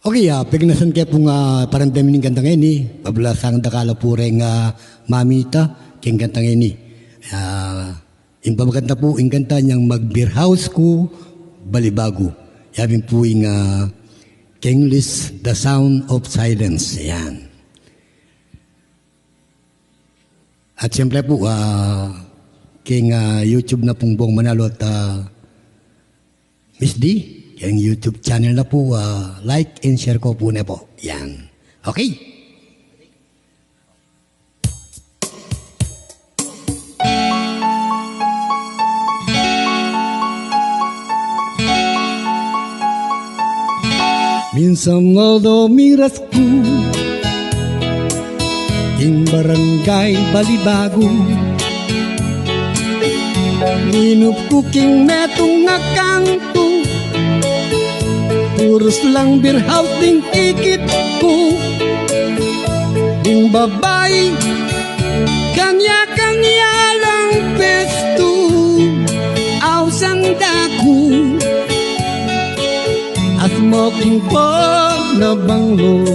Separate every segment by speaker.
Speaker 1: Okay, pignasan kaya po nga parang dami ng ganda ngayon Pabulasang dakala po rin mamita keng ganda ngayon yung pamaganda po, yung ganda niyang mag-beer house ko, balibago. Yamin po yung Kenglis, The Sound of Silence. Ayan. At siyempre po, king YouTube na pong Bong Manalo at Miss D. Yung YouTube channel na po, like and share ko po na po. Yan. Okay. Minsan although miras ko in barangay Balibago, inup ko king metong akanto, puros lang beer house ding ikit ko, ding babay kanya-kanya lang pesto, awsang dako at smoking pa na banglo,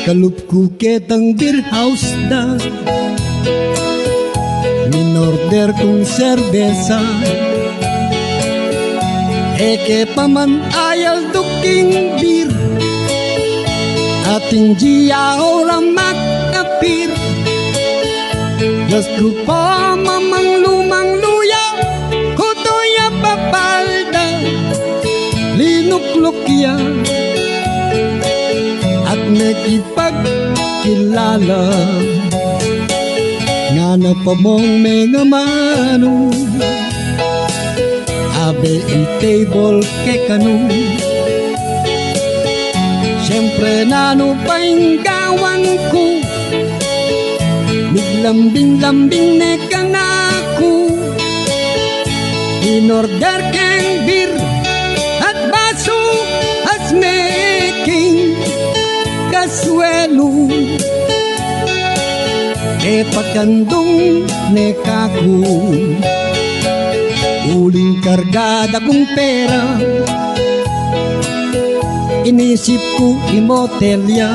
Speaker 1: kalup ko ketang beer house da, minorder kong serbesa, eke paman ayal duking bir, ating jiya orang makapir, gas ko pa mamang lumang luya, kutoya papalda, linuklukya, at nakipagkilala, nga na pa mong mga mano, abe i-table ke kanu, siyempre nano painggawan ko, miglambing-lambing ne kanaku, inorder keng bir at baso as making kaswelo, e pagkandong ne kaku, uling kargada kong pera, inisip ko imotelya,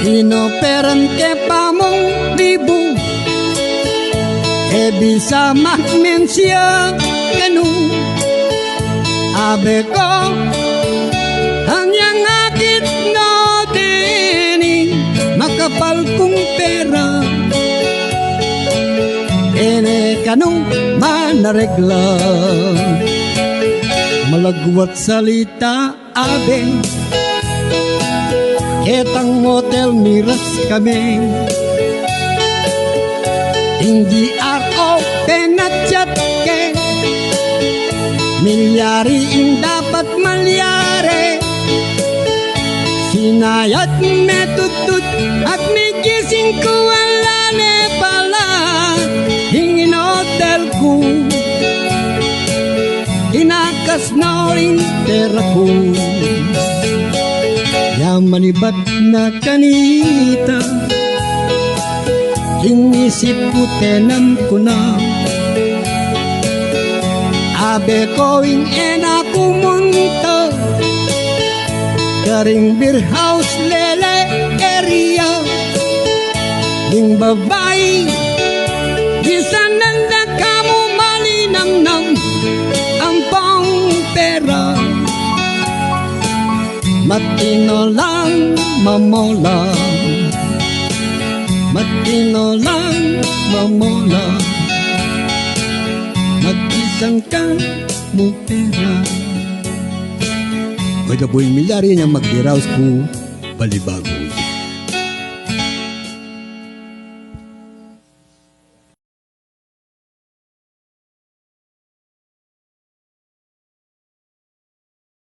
Speaker 1: inoperan ke pamong libo, e bisa magmensya kanu, abe ko hanyang akit no dini, makapal kong pera, ene kanong manaregla, malagwat salita abe, ketang motel miras kami, hindi ako penachat ke, milyari in dapat malyari, sinayat metutut at migising ko wala ne pala, hingin hotel ko, inakas na rin pera ko, yamanibat na kanita, inisip ko tenam ko na, abe ko ing ena kumunta, karing beer house lele area, ding babay bisa nanda kamu malinamnam ang pang pera, matino lang mamola, matino lang mamola, mag-isang ka mo pera. O ito po yung milyari niyang mag-beer house ko, Balibago.